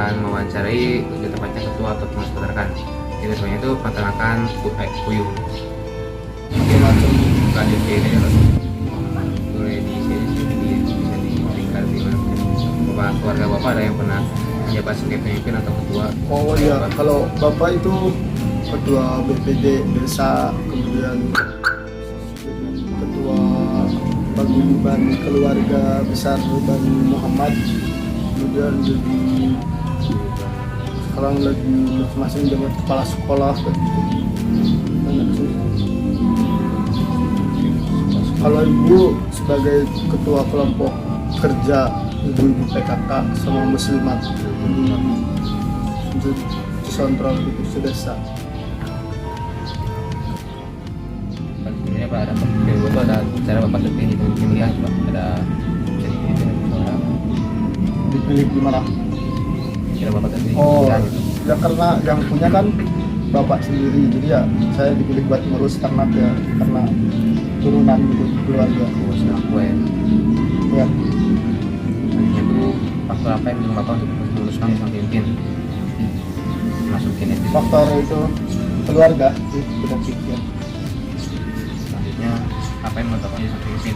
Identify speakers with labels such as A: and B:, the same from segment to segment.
A: akan mewawancarai lebih tepatnya ketua atau pengurus peternakan. Ini semuanya itu peternakan puyuh. Lanjut ke ini ya, boleh di sini bisa ditingkat di mana? Bapak, keluarga bapak ada yang pernah menjabat sebagai pemimpin atau ketua?
B: Oh iya, kalau bapak itu ketua BPD desa, kemudian ketua paguyuban keluarga besar Bani Muhammad, kemudian jadi sekarang lagi masih menjabat kepala sekolah kayak gitu. Banyak sih. Kalau ibu sebagai ketua kelompok kerja ibu-ibu PKK sama muslimat di Sentral itu sedesa.
A: Sebenarnya Pak ada itu ada cara bapak terpilih di pemilihan Pak, ada bisa dipilih dengan suara.
B: Dipilih di mana?
A: Cara bapak terpilih
B: Oh,
A: pemilihan gitu.
B: ya karena yang punya kan bapak sendiri, jadi ya saya dipilih buat ngurus ternak ya, karena turunan gitu keluarga.
A: Oh, senang gue.
B: Ya,
A: Selanjutnya itu faktor apa yang mendukung bapak untuk memutuskan sang pemimpin? Masukin itu.
B: faktor itu keluarga sih kita pikir.
A: Selanjutnya apa yang menurut bapak sang pemimpin?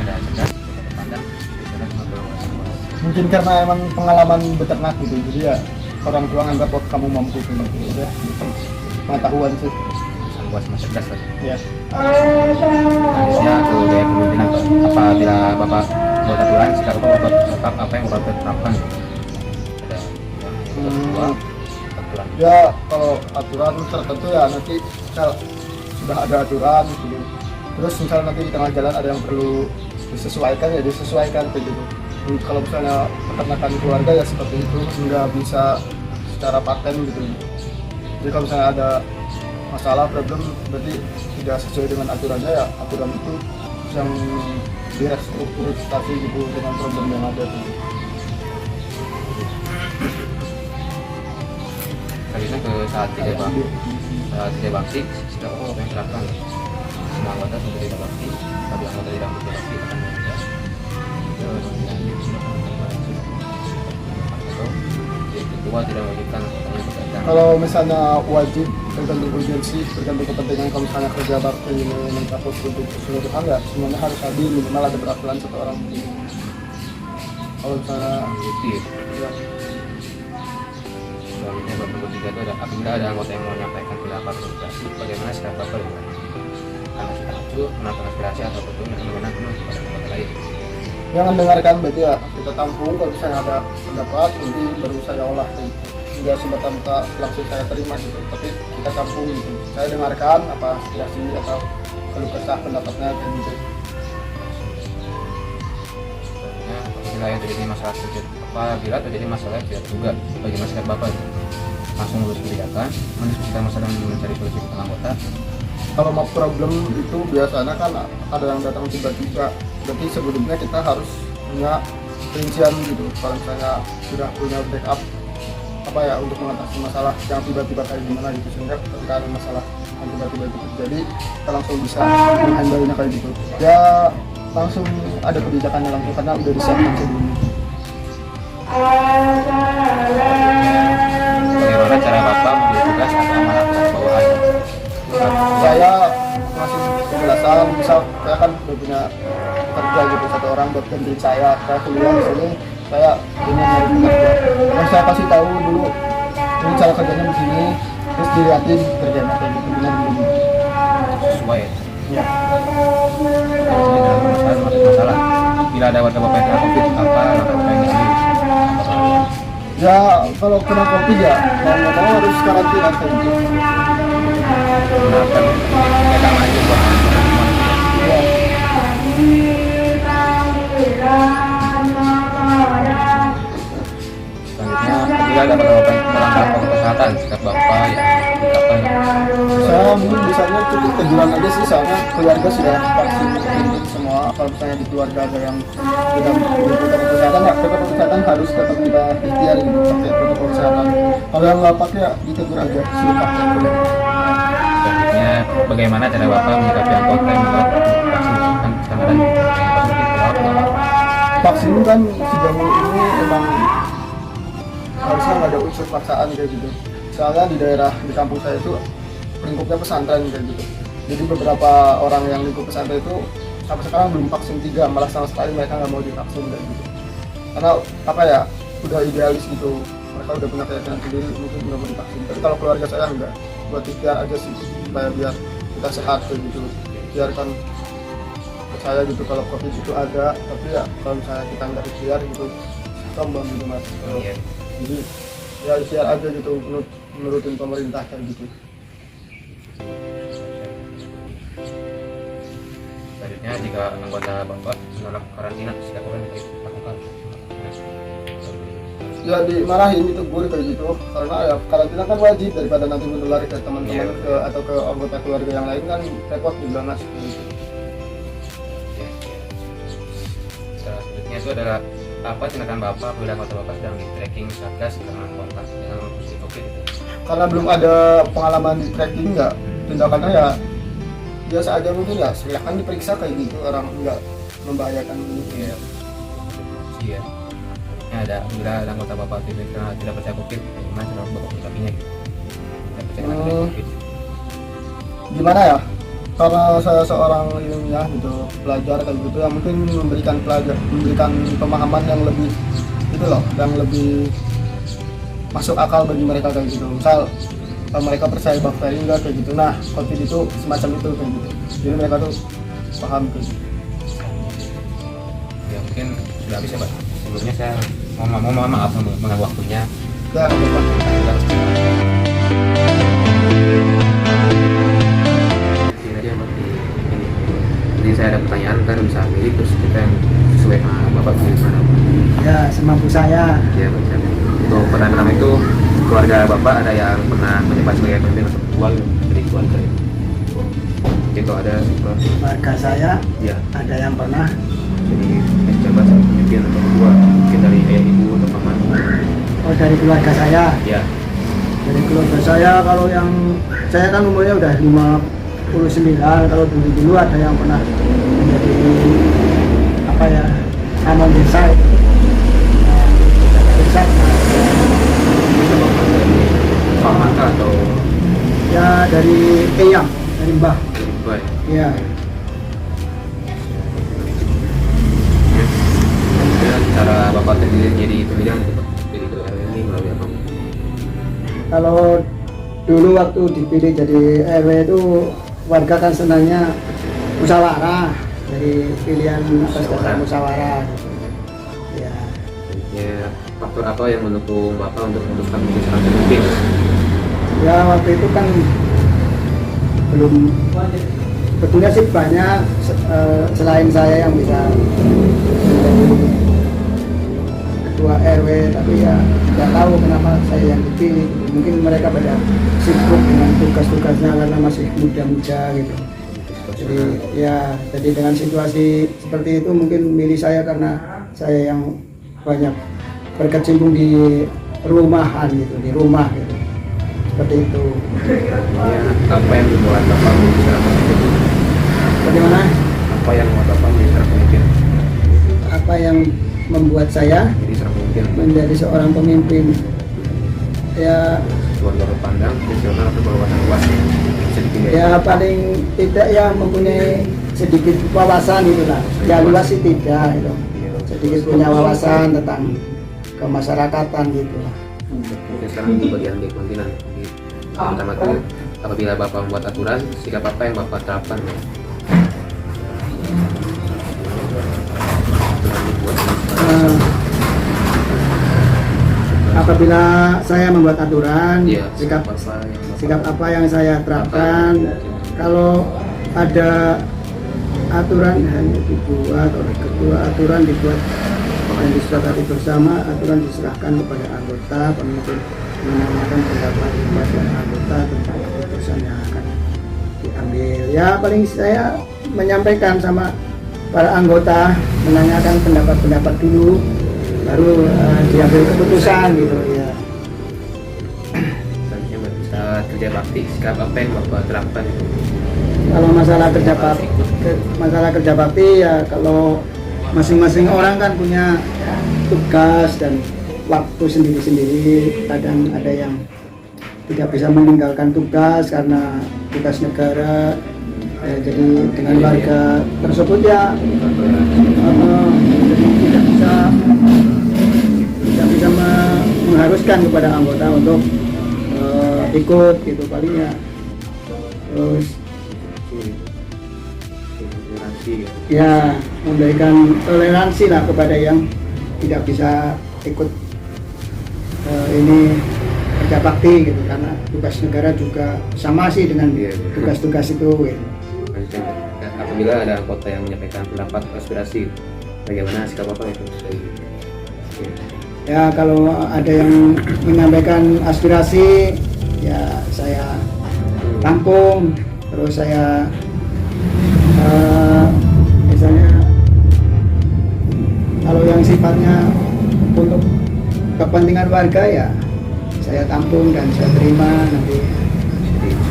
A: Ada cerdas, ada pandang, cerdas atau
B: Mungkin karena emang pengalaman beternak gitu, jadi ya orang tua nganggap oh, kamu mampu gitu ya. Pengetahuan sih.
A: buat sama cerdas Pak.
B: Ya.
A: Selanjutnya ke gaya kepemimpinan Pak. Apabila bapak buat aturan, sikap bapak tetap apa yang bapak terapkan? Ada yang kedua, aturan.
B: Ya kalau aturan tertentu ya nanti misal sudah ada aturan gitu. Terus misal nanti di tengah jalan ada yang perlu disesuaikan ya disesuaikan kayak gitu. Kalau misalnya peternakan keluarga ya seperti itu, nggak bisa secara paten gitu. Jadi kalau misalnya ada masalah problem berarti tidak sesuai dengan aturannya ya aturan itu yang direstrukturisasi gitu dengan problem yang ada tuh.
A: Selanjutnya ke saat tidak bakti, sikap apa yang terapkan? Semua anggota sudah tidak bakti, tapi anggota tidak bakti akan bekerja. Kedua tidak mewajibkan anggotanya bekerja.
B: Kalau misalnya wajib tergantung urgensi, tergantung kepentingan. Kalau misalnya kerja bakti ini mencakup untuk keseluruhan ya semuanya harus hadir, minimal ada perwakilan satu orang. Kalau misalnya
A: Aktif.
B: ya,
A: Selanjutnya bapak ketiga itu ada apabila ada anggota yang mau menyampaikan pendapat atau aspirasi, bagaimana sikap bapak dengan karena kita itu menampilkan aspirasi atau betul yang mengenai penuh kepada anggota lain.
B: yang mendengarkan berarti ya kita tampung. Kalau misalnya ada pendapat nanti baru saya olah gitu. Tidak semata-mata langsung saya terima gitu, tapi kita tampung gitu. Saya dengarkan apa aspirasi atau keluh kesah pendapatnya kayak gitu.
A: Selanjutnya apabila yang terjadi masalah apabila terjadi masalah yang tidak terduga, bagaimana sikap bapak? Langsung lulus kebijakan, mendiskusikan masalah dan mencari solusi ke anggota.
B: Kalau mau problem itu biasanya kan ada yang datang tiba-tiba, berarti sebelumnya kita harus punya rincian gitu. Kalau misalnya sudah punya backup apa ya untuk mengatasi masalah yang tiba-tiba kayak gimana gitu, sehingga ketika ada masalah yang tiba-tiba itu terjadi kita langsung bisa menghandle-nya kayak gitu ya, langsung ada kebijakannya langsung karena udah disiapkan sebelumnya.
A: Bagaimana cara bapak memberi tugas atau amanah kepada bawahan?
B: Saya ngasih penjelasan, misal saya kan udah punya kerja gitu satu orang buat gantiin saya kuliah di sini, saya punya nyari pekerja. Yang saya kasih tahu dulu ini cara kerjanya begini, terus dilihatin kerjanya kayak gitu benar begini.
A: Sesuai ya.
B: Ya.
A: Jadi dalam masalah bila ada warga bapak yang kena covid, apa langkah bapak yang diambil?
B: Ya kalau kena COVID ya mau nggak mau harus karantina kayak gitu.
A: Menerapkan kita maju buat
B: Ya.
A: selanjutnya apabila ada bapak yang melanggar protokol kesehatan, sikap bapak yang dikatakan
B: Saya mungkin misalnya cukup teguran aja sih, soalnya keluarga sudah vaksin semua. Kalau misalnya di keluarga ada yang tidak protokol kesehatan ya protokol kesehatan harus tetap kita ikhtiar gitu pakai protokol kesehatan. Kalau yang nggak pakai ya ditegur aja suruh pakai.
A: selanjutnya bagaimana cara bapak menyikapi anggota yang menolak vaksin sama dan yang positif keluar
B: Vaksin kan sejauh ini emang unsur paksaan kayak gitu. Soalnya di daerah di kampung saya itu lingkupnya pesantren kayak gitu. Jadi beberapa orang yang lingkup pesantren itu sampai sekarang belum vaksin 3, malah sama sekali mereka nggak mau divaksin kayak gitu. Karena apa ya, udah idealis gitu, mereka udah punya keyakinan sendiri, mungkin nggak mau divaksin. Tapi kalau keluarga saya enggak, buat ikhtiar aja sih supaya biar kita sehat kayak gitu. Biarkan percaya gitu kalau COVID itu ada, tapi ya kalau misalnya kita nggak ikhtiar gitu, kembang gitu mas.
A: Iya.
B: Jadi ya ikhtiar aja gitu, menurutin pemerintah kayak gitu.
A: Selanjutnya, jika anggota Bapak menolak karantina, siapa yang dilakukan?
B: Ya dimarahin, ditegur kayak gitu, karena ya karantina kan wajib, daripada nanti menular ke teman-teman atau ke anggota keluarga yang lain kan repot juga mas.
A: Selanjutnya itu adalah apa tindakan Bapak apabila anggota Bapak sedang di tracking Satgas karena kontak dengan positif COVID itu?
B: Karena belum ada pengalaman di tracking, nggak, tindakannya ya biasa aja mungkin ya, silahkan diperiksa kayak gitu, orang nggak membahayakan gitu ya.
A: Iya. Ini ada bila ada anggota Bapak tidak percaya COVID, gimana cara Bapak menyikapinya gitu? Tidak percaya dengan COVID.
B: Gimana ya? Karena saya seorang ilmiah gitu, pelajar kayak gitu, yang mungkin memberikan pemahaman yang lebih itu loh, yang lebih masuk akal bagi mereka kayak gitu. Misal mereka percaya bakteri enggak kayak gitu, nah COVID itu semacam itu kayak gitu. Jadi mereka tuh paham kayak gitu.
A: Ya mungkin sudah habis ya Pak. Sebelumnya saya mohon maaf mengganggu waktunya.
B: Ya, Pak.
A: Jadi saya ada pertanyaan, kan bisa pilih terus kita yang sesuai sama Bapak pilih mana?
C: Ya, semampu saya.
A: Ya, Pak. Untuk pertanyaan pertama itu, keluarga Bapak ada yang pernah menjabat sebagai pemimpin atau ketua dari keluarga? Itu ada
C: Keluarga saya
A: ya,
C: ada yang pernah.
A: jadi menjabat sebagai pemimpin atau ketua, mungkin dari ayah ibu atau paman.
C: Oh, dari keluarga saya.
A: Ya,
C: Dari keluarga saya, kalau yang saya kan umurnya udah 59, kalau dulu ada yang pernah menjadi apa ya, aman desa itu. Desa.
A: paman kah atau
C: Ya dari eyang, dari mbah.
A: baik?
C: Ya.
A: Kemudian cara Bapak terpilih jadi pemilihan itu Pak? Jadi ketua RW ini melalui apa?
C: Kalau dulu waktu dipilih jadi RW itu warga kan senangnya musyawarah, dari pilihan atas dasar musyawarah. Ya.
A: Ya, faktor apa yang mendukung Bapak untuk memutuskan menjadi seorang pemimpin?
C: Ya waktu itu kan belum, sebetulnya sih banyak selain saya yang bisa menjadi ketua RW, tapi ya nggak tahu kenapa saya yang dipilih. Mungkin mereka pada sibuk dengan tugas-tugasnya karena masih muda-muda gitu. Jadi ya, jadi dengan situasi seperti itu mungkin milih saya karena saya yang banyak berkecimpung di rumahan gitu, di rumah gitu. Seperti itu.
A: Ya, apa yang membuat Bapak menjadi seorang pemimpin?
C: Bagaimana?
A: Apa yang membuat Bapak menjadi seorang pemimpin?
C: Apa yang membuat saya
A: Jadi seorang pemimpin
C: menjadi seorang pemimpin? Ya,
A: keluarga berpandang, visioner atau berwawasan luas bisa dipilih.
C: ya paling tidak ya mempunyai sedikit wawasan itulah. Ya luas sih tidak itu. Sedikit punya wawasan tentang kemasyarakatan gitu.
A: Mungkin sekarang itu bagian dari kepemimpinan. Yang pertama itu, apabila Bapak membuat aturan, sikap apa yang Bapak terapkan?
C: Apabila saya membuat aturan,
A: Iya,
C: sikap
A: sikap
C: apa yang saya terapkan, kalau ada aturan hanya dibuat oleh ketua, aturan dibuat dan disepakati bersama, aturan diserahkan kepada anggota, pemimpin menanyakan pendapat kepada anggota tentang keputusan yang akan diambil. Ya paling saya menyampaikan sama para anggota, menanyakan pendapat-pendapat dulu, baru diambil keputusan gitu ya.
A: Selanjutnya bisa kerja bakti, sikap apa yang Bapak terapkan itu?
C: Kalau masalah kerja bakti ya, kalau masing-masing orang kan punya tugas dan waktu sendiri-sendiri, kadang ada yang tidak bisa meninggalkan tugas karena tugas negara. Jadi dengan warga tersebut ya jadi tidak bisa mengharuskan kepada anggota untuk ikut gitu paling ya. Terus ya memberikan toleransi lah kepada yang tidak bisa ikut ini kerja bakti gitu, karena tugas negara juga sama sih dengan tugas-tugas itu gitu.
A: Apabila ada anggota yang menyampaikan pendapat aspirasi, bagaimana sikap Bapak itu?
C: Ya kalau ada yang menyampaikan aspirasi ya saya tampung, terus saya misalnya kalau yang sifatnya untuk kepentingan warga ya saya tampung dan saya terima, nanti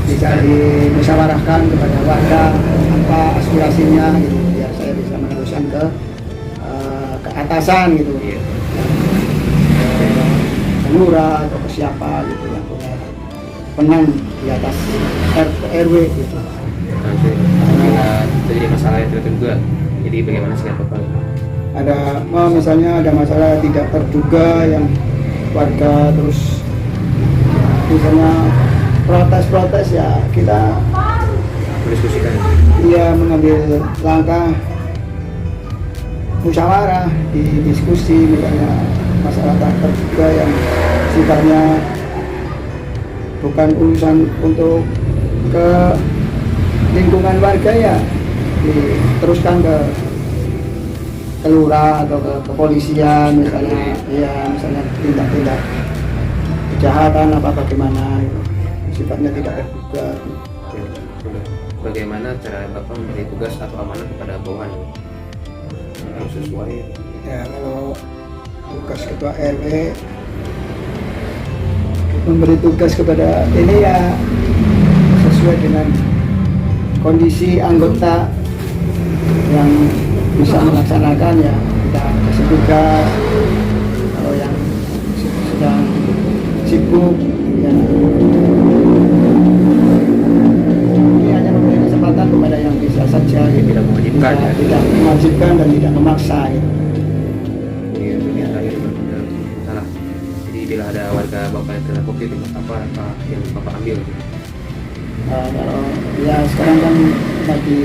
C: bisa dimusyawarahkan kepada warga apa aspirasinya gitu, biar saya bisa meneruskan ke atasan gitu, ke lurah atau ke siapa gitu yang punya penang di atas RW gitu.
A: Terjadi masalah yang tidak terduga, jadi bagaimana sikap Bapak?
C: Ada misalnya ada masalah tidak terduga yang warga terus misalnya protes ya kita
A: Mendiskusikan.
C: dia mengambil langkah musyawarah, diskusi misalnya masalah tak terduga yang sifatnya bukan urusan untuk ke lingkungan warga ya diteruskan ke lurah atau ke kepolisian misalnya, ya misalnya tindak-tindak kejahatan apa bagaimana gitu. Sifatnya tidak terduga.
A: Bagaimana cara Bapak memberi tugas atau amanah kepada bawahan yang sesuai?
C: Ya kalau tugas ketua RW memberi tugas kepada ini ya sesuai dengan kondisi anggota yang bisa melaksanakan ya kita kasih tugas. Kalau yang sedang sibuk ya ini hanya memberi kesempatan kepada yang bisa saja gitu.
A: Tidak mewajibkan ya?
C: Tidak mewajibkan dan tidak memaksa gitu.
A: Ini yang terakhir salah. Jadi bila ada warga Bapak yang terkena COVID, apa yang Bapak ambil?
C: Kalau ya sekarang kan lagi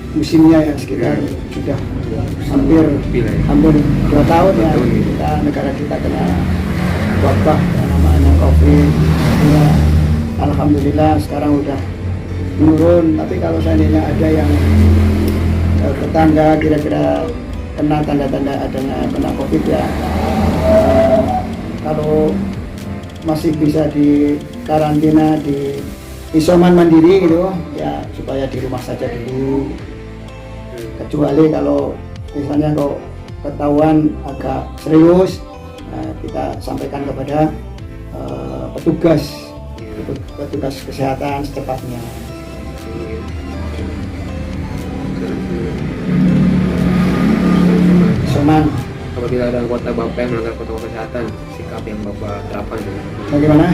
C: musimnya ya sekitar sudah hampir 2 tahun ya kita negara kita kena wabah yang namanya COVID. Ya, alhamdulillah sekarang udah menurun, tapi kalau seandainya ada yang tetangga kira-kira kena tanda-tanda adanya kena COVID ya kalau masih bisa di karantina di isoman mandiri gitu ya supaya di rumah saja dulu, kecuali kalau misalnya kok ketahuan agak serius kita sampaikan kepada petugas kesehatan secepatnya. Isoman.
A: Apabila ada anggota Bapak yang melanggar protokol kesehatan, sikap yang Bapak terapkan
C: Bagaimana?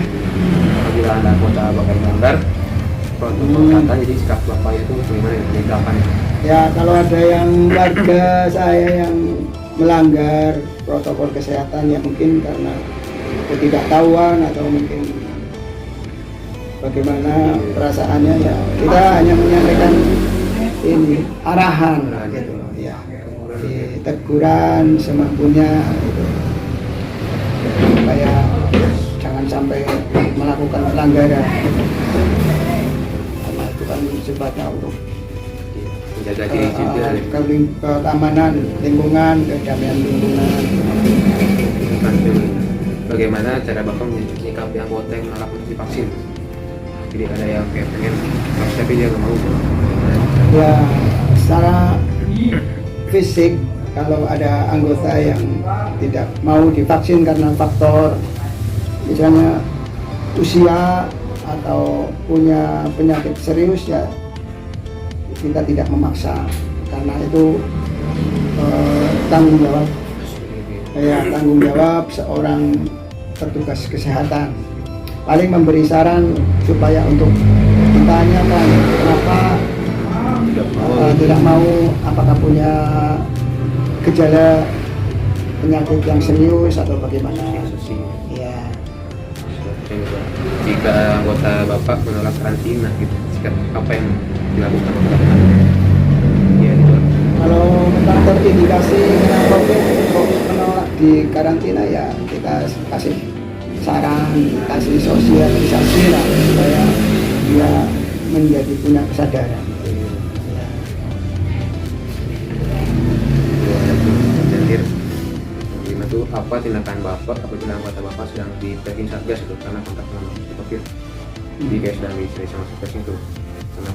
A: Apabila ada anggota Bapak yang melanggar protokol kesehatan, jadi sikap Bapak itu bagaimana yang diterapkan?
C: Ya kalau ada yang warga saya yang melanggar protokol kesehatan ya mungkin karena ketidaktahuan atau mungkin bagaimana perasaannya ya kita hanya menyampaikan ini arahan gitu ya, teguran semampunya gitu. Supaya jangan sampai melakukan pelanggaran karena itu kan sifatnya untuk
A: Menjaga diri juga.
C: keamanan lingkungan, kedamaian lingkungan.
A: Bagaimana cara Bapak menyikapi anggota yang menolak untuk divaksin? Jadi ada yang kayak pengen vaksin tapi dia nggak mau.
C: Ya secara fisik kalau ada anggota yang tidak mau divaksin karena faktor misalnya usia atau punya penyakit serius ya kita tidak memaksa karena itu tanggung jawab ya tanggung jawab seorang petugas kesehatan. Paling memberi saran supaya untuk ditanyakan kenapa tidak mau, apakah punya gejala penyakit yang serius atau bagaimana. Ya.
A: Jika anggota Bapak menolak karantina gitu, sikap apa yang dilakukan? Ya, gitu.
C: Kalau tentang terindikasi kena COVID menolak di karantina, ya kita kasih saran, kasih sosialisasi lah supaya dia menjadi punya kesadaran.
A: Jadi, gimana tuh apa tindakan Bapak apabila anggota Bapak sedang di tracking satgas itu karena kontak dengan COVID? Jadi kayak sedang diisolasi sama satgas itu, pernah.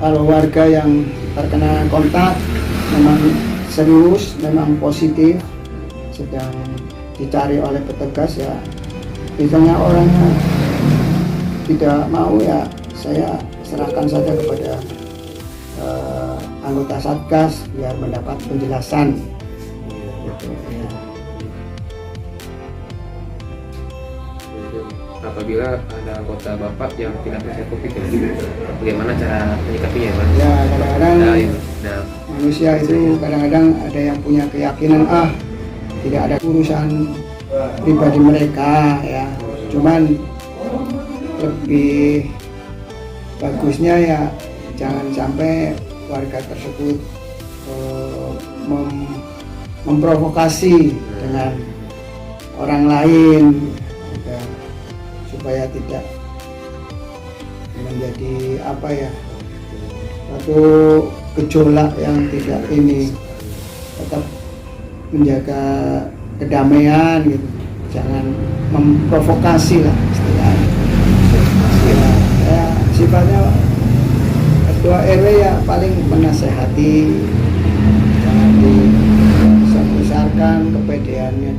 C: Kalau warga yang terkena kontak memang serius, memang positif, sedang dicari oleh petugas, ya misalnya orangnya tidak mau, ya saya serahkan saja kepada anggota satgas biar mendapat penjelasan gitu, ya.
A: Apabila ada anggota Bapak yang tidak terkena COVID ya, bagaimana cara menyikapinya, Pak?
C: Ya kadang-kadang
A: Ada
C: manusia itu kadang-kadang ada yang punya keyakinan tidak ada urusan pribadi mereka, ya cuman lebih bagusnya ya jangan sampai warga tersebut memprovokasi dengan orang lain, ya, supaya tidak menjadi satu gejolak yang tidak ini, tetap menjaga kedamaian gitu, jangan memprovokasi lah istilahnya. Ya, sifatnya ketua RW ya paling menasehati, jangan dibesar-besarkan kepedeannya.